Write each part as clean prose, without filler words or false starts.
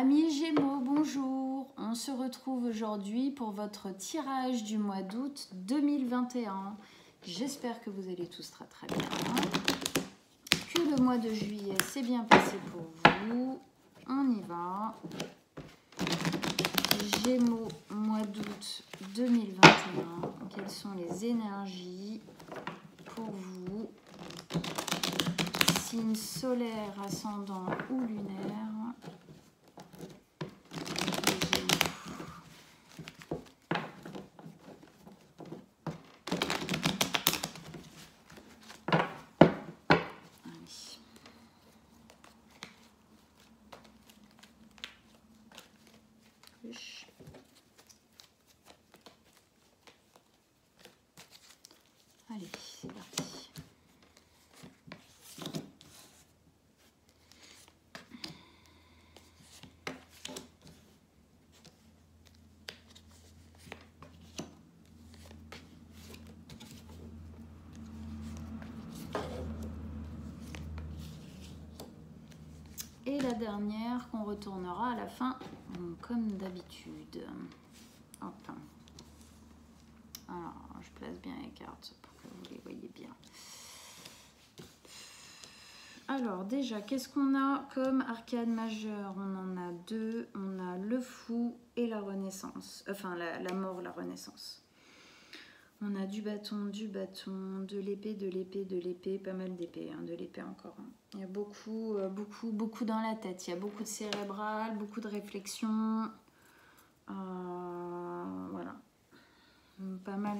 Amis Gémeaux, bonjour. On se retrouve aujourd'hui pour votre tirage du mois d'août 2021. J'espère que vous allez tous très très bien. Que le mois de juillet s'est bien passé pour vous. On y va. Gémeaux, mois d'août 2021. Quelles sont les énergies pour vous? Signe solaire, ascendant ou lunaire? Allez, c'est parti. Et la dernière qu'on retournera à la fin, comme d'habitude. Hop. Alors, je place bien les cartes pour que vous les voyez bien. Alors, déjà, qu'est-ce qu'on a comme arcane majeure? On en a deux. On a le fou et la renaissance. Enfin, la mort, la renaissance. On a du bâton, de l'épée, de l'épée, de l'épée. Pas mal d'épées, hein, de l'épée encore. Hein. Il y a beaucoup dans la tête. Il y a beaucoup de cérébral, beaucoup de réflexion. Voilà. Pas mal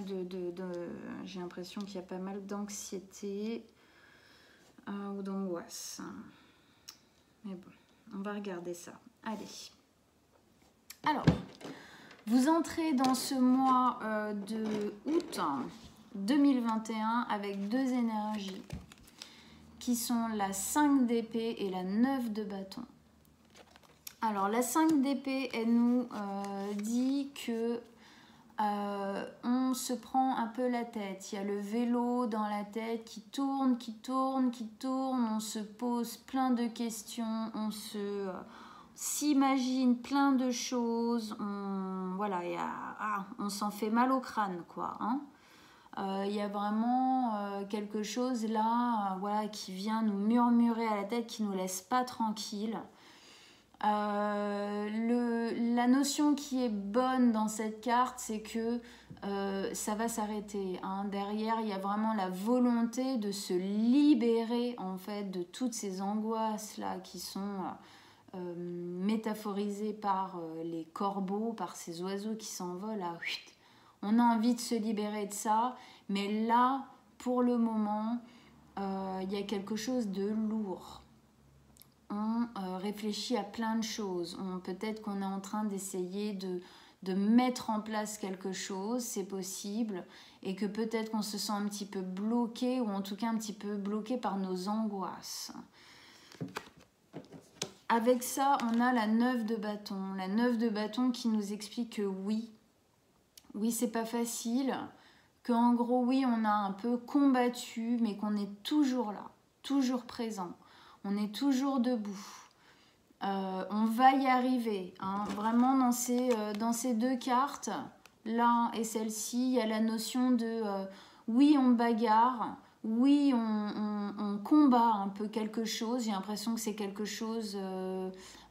j'ai l'impression qu'il y a pas mal d'anxiété ou d'angoisse. Mais bon, on va regarder ça. Allez. Alors, vous entrez dans ce mois de août 2021 avec deux énergies qui sont la 5 d'épée et la 9 de bâton. Alors, la 5 d'épée, elle nous dit que on se prend un peu la tête. Il y a le vélo dans la tête qui tourne, on se pose plein de questions, on s'imagine plein de choses, voilà, on s'en fait mal au crâne, quoi. Hein. Il y a vraiment quelque chose là, voilà, qui vient nous murmurer à la tête, qui nous laisse pas tranquille. La notion qui est bonne dans cette carte, c'est que ça va s'arrêter. Hein. Derrière, il y a vraiment la volonté de se libérer en fait de toutes ces angoisses là qui sont métaphorisées par les corbeaux, par ces oiseaux qui s'envolent. Là, on a envie de se libérer de ça, mais là, pour le moment, il y a quelque chose de lourd. On réfléchit à plein de choses. Peut-être qu'on est en train d'essayer de mettre en place quelque chose, c'est possible, et que peut-être qu'on se sent un petit peu bloqué, ou en tout cas un petit peu bloqué par nos angoisses. Avec ça, on a la 9 de bâton. La 9 de bâton qui nous explique que oui, c'est pas facile, qu'en gros, oui, on a un peu combattu, mais qu'on est toujours là, toujours présent. On est toujours debout. On va y arriver. Hein. Vraiment, dans ces deux cartes, là et celle-ci, il y a la notion de oui, on bagarre, oui, on combat un peu quelque chose. J'ai l'impression que c'est quelque chose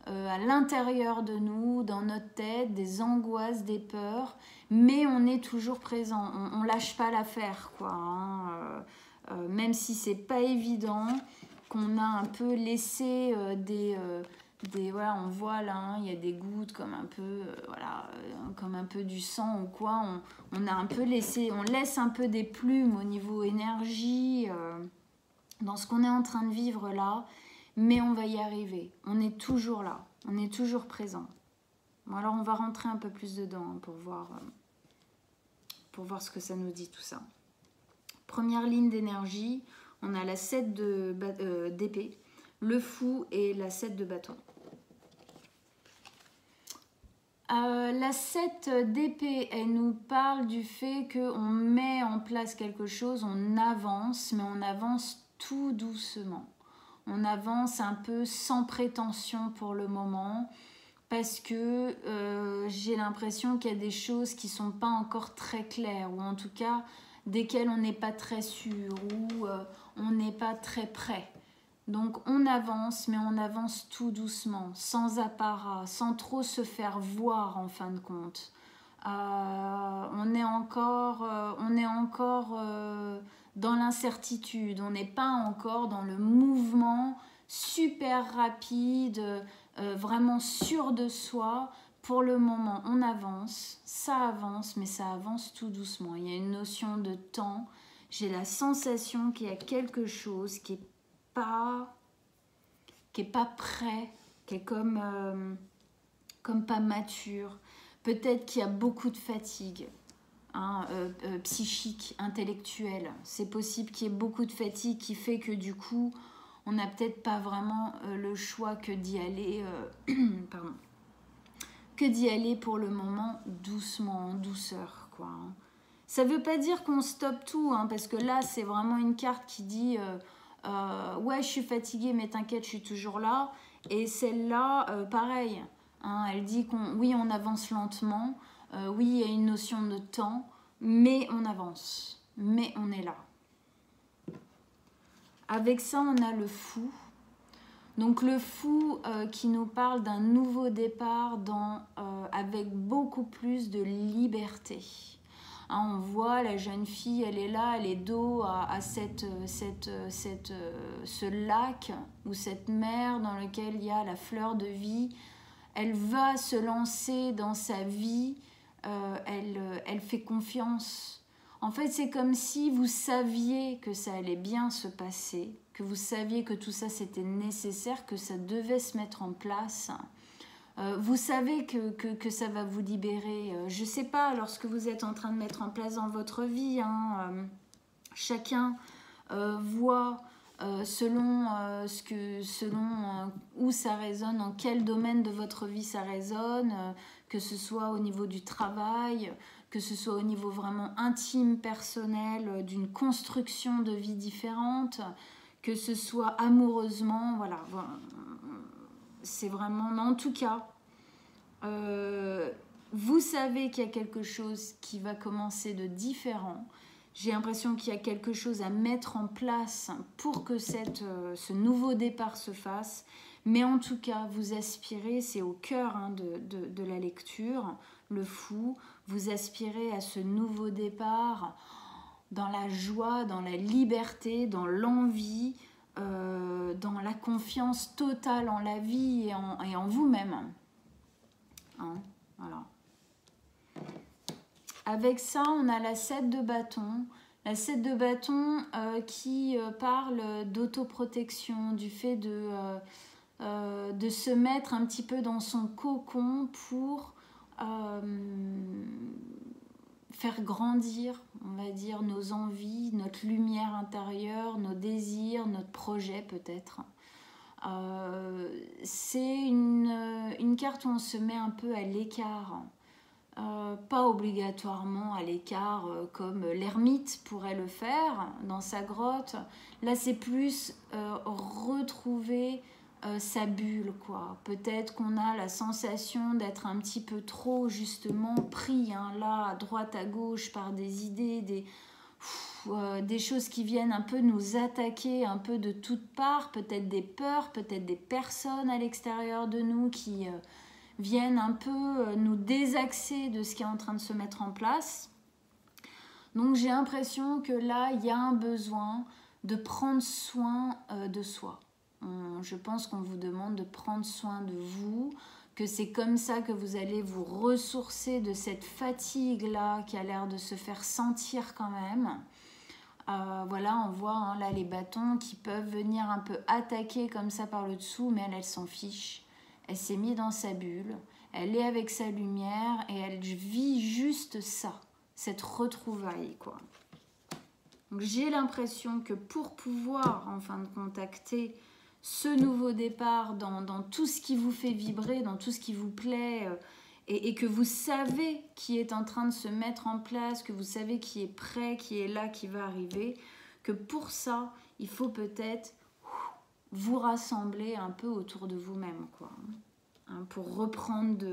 à l'intérieur de nous, dans notre tête, des angoisses, des peurs, mais on est toujours présent. On lâche pas l'affaire, quoi. Hein. Même si c'est pas évident, qu'on a un peu laissé voilà, on voit là, hein, il y a des gouttes comme un peu, voilà, comme un peu du sang ou quoi. On a un peu laissé, on laisse un peu des plumes au niveau énergie dans ce qu'on est en train de vivre là, mais on va y arriver. On est toujours là, on est toujours présent. Bon, alors on va rentrer un peu plus dedans hein, pour voir ce que ça nous dit tout ça. Première ligne d'énergie. On a la 7 d'épée, le fou et la 7 de bâton. La 7 d'épée, elle nous parle du fait qu'on met en place quelque chose, on avance, mais on avance tout doucement. On avance un peu sans prétention pour le moment. parce que j'ai l'impression qu'il y a des choses qui ne sont pas encore très claires, ou en tout cas desquelles on n'est pas très sûr, ou on n'est pas très prêt. Donc on avance, mais on avance tout doucement, sans apparat, sans trop se faire voir en fin de compte. On est encore dans l'incertitude, on n'est pas encore dans le mouvement super rapide, vraiment sûr de soi. Pour le moment, on avance, mais ça avance tout doucement. Il y a une notion de temps. J'ai la sensation qu'il y a quelque chose qui est pas prêt, qui est comme pas mature. Peut-être qu'il y a beaucoup de fatigue, hein, psychique, intellectuelle. C'est possible qu'il y ait beaucoup de fatigue qui fait que du coup, on n'a peut-être pas vraiment le choix que d'y aller, pardon, que d'y aller pour le moment doucement, en douceur, quoi. Hein. Ça ne veut pas dire qu'on stoppe tout, hein, parce que là, c'est vraiment une carte qui dit ouais, je suis fatiguée, mais t'inquiète, je suis toujours là. Et celle-là, pareil, hein, elle dit oui, on avance lentement, oui, il y a une notion de temps, mais on avance, mais on est là. Avec ça, on a le fou. Donc le fou qui nous parle d'un nouveau départ avec beaucoup plus de liberté. Hein, on voit la jeune fille, elle est là, elle est dos à ce lac ou cette mer dans lequel il y a la fleur de vie. Elle va se lancer dans sa vie, elle fait confiance. En fait, c'est comme si vous saviez que ça allait bien se passer, que vous saviez que tout ça c'était nécessaire, que ça devait se mettre en place. Vous savez que ça va vous libérer. Je ne sais pas, lorsque vous êtes en train de mettre en place dans votre vie, hein, chacun voit selon où ça résonne, en quel domaine de votre vie ça résonne, que ce soit au niveau du travail, que ce soit au niveau vraiment intime, personnel, d'une construction de vie différente, que ce soit amoureusement, voilà. C'est vraiment, mais en tout cas, vous savez qu'il y a quelque chose qui va commencer de différent. J'ai l'impression qu'il y a quelque chose à mettre en place pour que ce nouveau départ se fasse. Mais en tout cas, vous aspirez, c'est au cœur hein, de la lecture, le fou, vous aspirez à ce nouveau départ dans la joie, dans la liberté, dans l'envie, dans la confiance totale en la vie et en vous-même. Hein, voilà. Avec ça, on a la 7 de bâton. La 7 de bâton qui parle d'autoprotection, du fait de se mettre un petit peu dans son cocon pour faire grandir, on va dire, nos envies, notre lumière intérieure, nos désirs, notre projet peut-être. C'est une carte où on se met un peu à l'écart. Pas obligatoirement à l'écart comme l'ermite pourrait le faire dans sa grotte. Là, c'est plus retrouver sa bulle, quoi. Peut-être qu'on a la sensation d'être un petit peu trop, justement, pris, hein, là, à droite, à gauche, par des idées, des choses qui viennent un peu nous attaquer un peu de toutes parts, peut-être des peurs, peut-être des personnes à l'extérieur de nous qui viennent un peu nous désaxer de ce qui est en train de se mettre en place. Donc j'ai l'impression que là, il y a un besoin de prendre soin de soi. Je pense qu'on vous demande de prendre soin de vous, que c'est comme ça que vous allez vous ressourcer de cette fatigue-là qui a l'air de se faire sentir quand même. Voilà, on voit hein, là les bâtons qui peuvent venir un peu attaquer comme ça par le dessous, mais elle s'en fiche. Elle s'est mise dans sa bulle, elle est avec sa lumière et elle vit juste ça, cette retrouvaille, quoi. Donc j'ai l'impression que pour pouvoir enfin contacter ce nouveau départ dans tout ce qui vous fait vibrer, dans tout ce qui vous plaît et que vous savez qui est en train de se mettre en place, que vous savez qui est prêt, qui est là, qui va arriver, que pour ça, il faut peut-être vous rassembler un peu autour de vous-même, quoi. hein, pour reprendre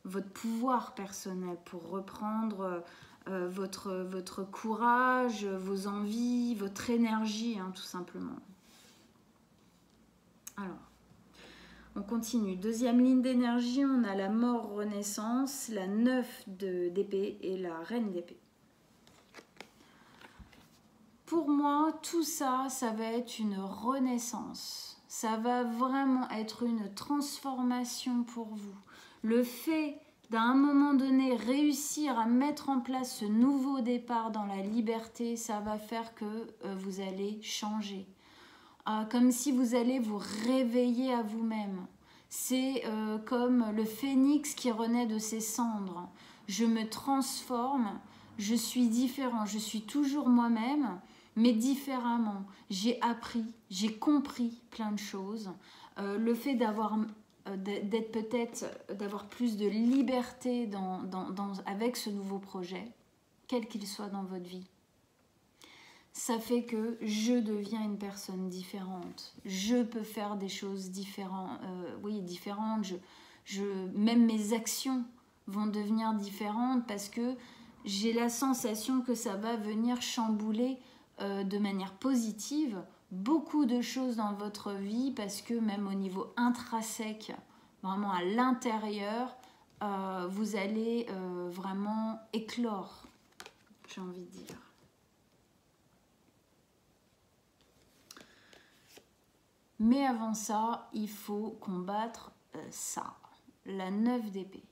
votre pouvoir personnel, pour reprendre votre courage, vos envies, votre énergie, hein, tout simplement. Alors, on continue. Deuxième ligne d'énergie, on a la mort renaissance, la 9 d'épée et la reine d'épée. Pour moi, tout ça, ça va être une renaissance. Ça va vraiment être une transformation pour vous. Le fait d'à un moment donné réussir à mettre en place ce nouveau départ dans la liberté, ça va faire que vous allez changer. Comme si vous allez vous réveiller à vous-même. C'est comme le phénix qui renaît de ses cendres. Je me transforme, je suis différent, je suis toujours moi-même, mais différemment. J'ai appris, j'ai compris plein de choses. Le fait d'avoir plus de liberté avec ce nouveau projet, quel qu'il soit dans votre vie, ça fait que je deviens une personne différente. Je peux faire des choses différentes. Même mes actions vont devenir différentes parce que j'ai la sensation que ça va venir chambouler de manière positive beaucoup de choses dans votre vie, parce que même au niveau intrinsèque, vraiment à l'intérieur, vous allez vraiment éclore, j'ai envie de dire. Mais avant ça, il faut combattre ça, la 9 d'épée.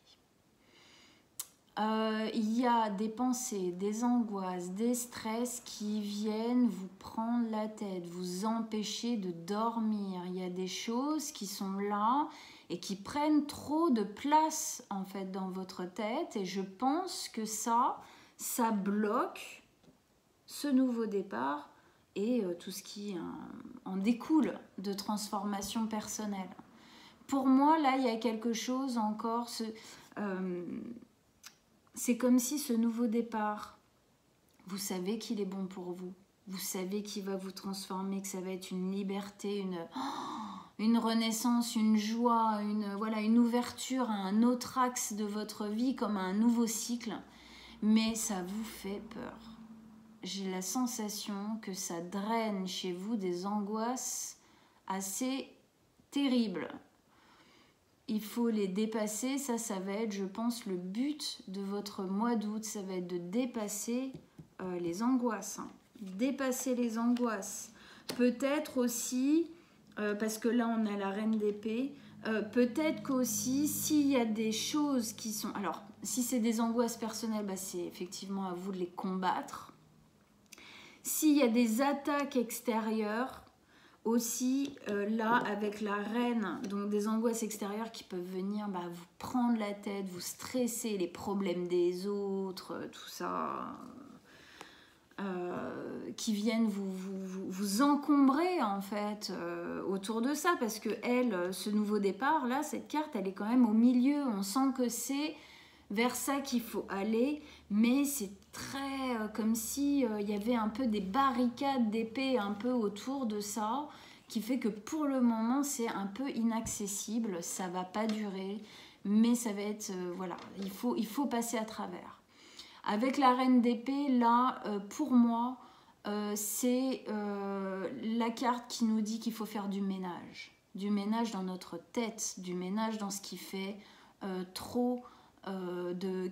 Il y a des pensées, des angoisses, des stress qui viennent vous prendre la tête, vous empêcher de dormir. Il y a des choses qui sont là et qui prennent trop de place en fait dans votre tête, et je pense que ça bloque ce nouveau départ et tout ce qui en découle de transformation personnelle. Pour moi, là, il y a quelque chose encore, c'est comme si ce nouveau départ, vous savez qu'il est bon pour vous. Vous savez qu'il va vous transformer, que ça va être une liberté, une renaissance, une joie, une ouverture à un autre axe de votre vie, comme à un nouveau cycle. Mais ça vous fait peur. J'ai la sensation que ça draine chez vous des angoisses assez terribles. Il faut les dépasser, ça va être, je pense, le but de votre mois d'août, ça va être de dépasser les angoisses. Dépasser les angoisses. Peut-être aussi, parce que là on a la reine d'épée, peut-être qu'aussi s'il y a des choses qui sont... Alors, si c'est des angoisses personnelles, c'est effectivement à vous de les combattre. S'il y a des attaques extérieures, aussi, là, avec la reine, donc des angoisses extérieures qui peuvent venir vous prendre la tête, vous stresser, les problèmes des autres, tout ça, qui viennent vous encombrer, en fait, autour de ça, parce que elle, ce nouveau départ, là, cette carte, elle est quand même au milieu. On sent que c'est vers ça qu'il faut aller, mais c'est très comme si il y avait un peu des barricades d'épée un peu autour de ça, qui fait que pour le moment c'est un peu inaccessible, ça va pas durer, mais ça va être voilà, il faut passer à travers. Avec la reine d'épée, là, pour moi, c'est la carte qui nous dit qu'il faut faire du ménage dans notre tête, du ménage dans ce qui fait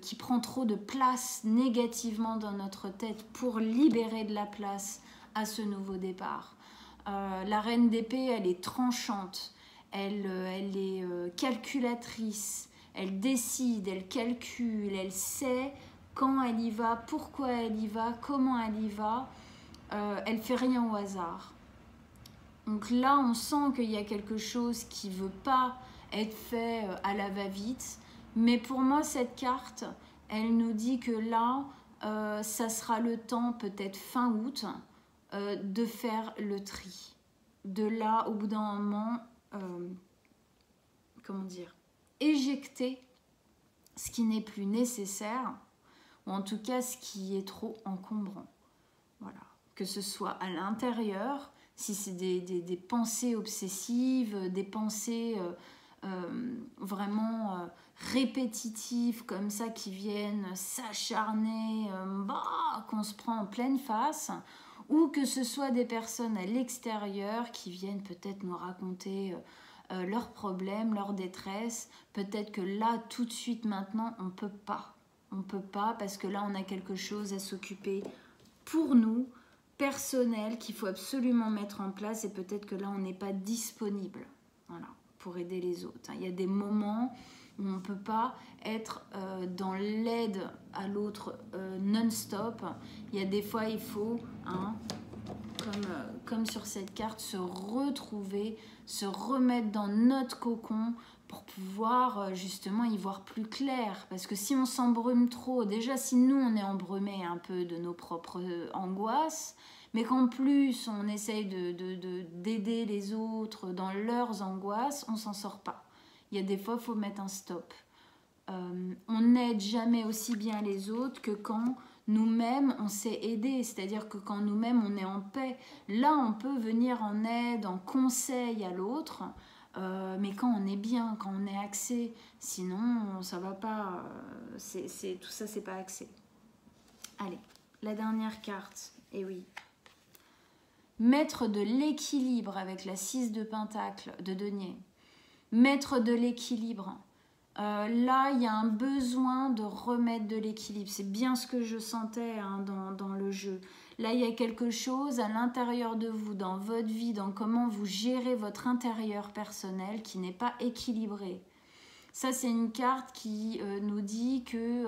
qui prend trop de place négativement dans notre tête, pour libérer de la place à ce nouveau départ. La reine d'épée, elle est tranchante, elle est calculatrice, elle décide, elle calcule, elle sait quand elle y va, pourquoi elle y va, comment elle y va, elle fait rien au hasard. Donc là, on sent qu'il y a quelque chose qui ne veut pas être fait à la va-vite. Mais pour moi, cette carte, elle nous dit que là, ça sera le temps, peut-être fin août, de faire le tri. De là, au bout d'un moment, éjecter ce qui n'est plus nécessaire, ou en tout cas ce qui est trop encombrant. Voilà. Que ce soit à l'intérieur, si c'est des pensées obsessives, des pensées vraiment répétitifs comme ça, qui viennent s'acharner, qu'on se prend en pleine face, ou que ce soit des personnes à l'extérieur qui viennent peut-être nous raconter leurs problèmes, leur détresse. Peut-être que là, tout de suite, maintenant, on peut pas. On peut pas parce que là, on a quelque chose à s'occuper pour nous, personnel, qu'il faut absolument mettre en place, et peut-être que là, on n'est pas disponible, voilà, pour aider les autres. Il y a des moments où on ne peut pas être dans l'aide à l'autre non-stop. Il y a des fois, il faut, comme sur cette carte, se retrouver, se remettre dans notre cocon pour pouvoir justement y voir plus clair. Parce que si on s'embrume trop, déjà si nous on est embrumé un peu de nos propres angoisses, mais qu'en plus on essaye d'aider les autres dans leurs angoisses, on s'en sort pas. Il y a des fois, il faut mettre un stop. On n'aide jamais aussi bien les autres que quand nous-mêmes on s'est aidé, c'est-à-dire que quand nous-mêmes on est en paix. Là on peut venir en aide, en conseil à l'autre, mais quand on est bien, quand on est axé, sinon ça va pas, tout ça c'est pas axé. Allez, la dernière carte, et oui. Mettre de l'équilibre avec la 6 de Pentacle de denier. Mettre de l'équilibre. Là, il y a un besoin de remettre de l'équilibre. C'est bien ce que je sentais dans le jeu. Là, il y a quelque chose à l'intérieur de vous, dans votre vie, dans comment vous gérez votre intérieur personnel qui n'est pas équilibré. Ça, c'est une carte qui nous dit que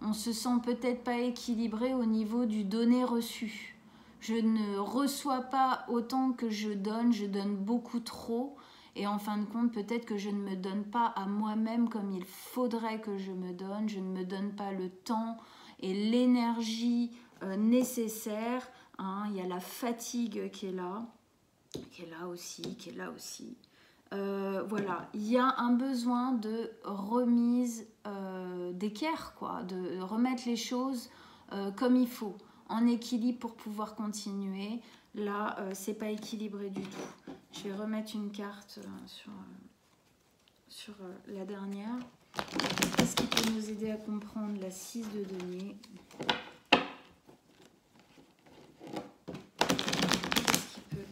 on se sent peut-être pas équilibré au niveau du donner-reçu. Je ne reçois pas autant que je donne beaucoup trop. Et en fin de compte, peut-être que je ne me donne pas à moi-même comme il faudrait que je me donne. Je ne me donne pas le temps et l'énergie nécessaire. Il y a la fatigue qui est là aussi. Voilà, il y a un besoin de remise d'équerre, quoi, de remettre les choses comme il faut, en équilibre pour pouvoir continuer. Là, c'est pas équilibré du tout. Je vais remettre une carte sur la dernière. Qu'est-ce qui peut nous aider à comprendre la 6 de denier? Qu'est-ce qui peut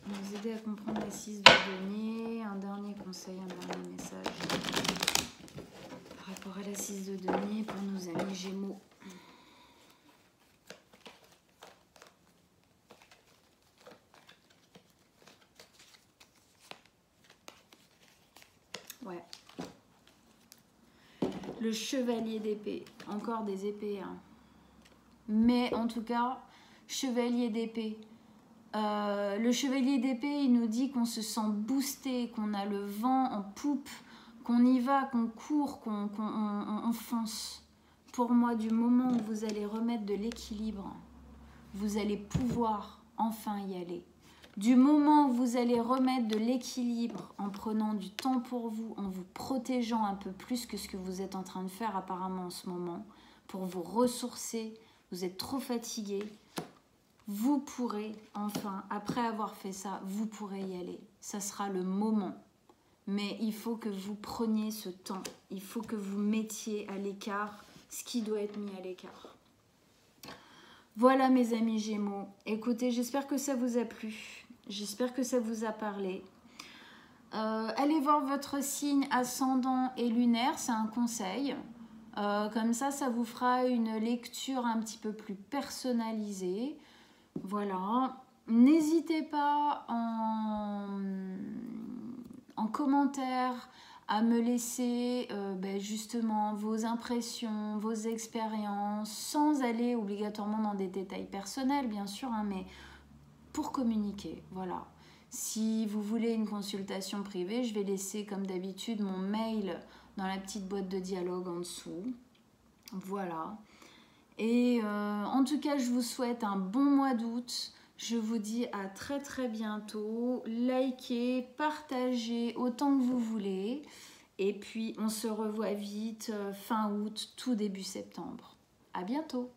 nous aider à comprendre la 6 de denier? Un dernier conseil, un dernier message par rapport à la 6 de denier pour nos amis Gémeaux. Ouais. Le chevalier d'épée. Encore des épées. Mais en tout cas, chevalier d'épée. Le chevalier d'épée, il nous dit qu'on se sent boosté, qu'on a le vent en poupe, qu'on y va, qu'on court, qu'on fonce. Pour moi, du moment où vous allez remettre de l'équilibre, vous allez pouvoir enfin y aller. Du moment où vous allez remettre de l'équilibre en prenant du temps pour vous, en vous protégeant un peu plus que ce que vous êtes en train de faire apparemment en ce moment, pour vous ressourcer, vous êtes trop fatigué, vous pourrez enfin, après avoir fait ça, vous pourrez y aller. Ça sera le moment. Mais il faut que vous preniez ce temps. Il faut que vous mettiez à l'écart ce qui doit être mis à l'écart. Voilà mes amis Gémeaux. Écoutez, j'espère que ça vous a plu. J'espère que ça vous a parlé. Allez voir votre signe ascendant et lunaire, c'est un conseil. Comme ça vous fera une lecture un petit peu plus personnalisée. Voilà. N'hésitez pas en commentaire à me laisser justement vos impressions, vos expériences, sans aller obligatoirement dans des détails personnels, bien sûr, mais pour communiquer, voilà. Si vous voulez une consultation privée, je vais laisser comme d'habitude mon mail dans la petite boîte de dialogue en dessous. Voilà. Et en tout cas, je vous souhaite un bon mois d'août. Je vous dis à très très bientôt. Likez, partagez autant que vous voulez. Et puis, on se revoit vite fin août, tout début septembre. À bientôt.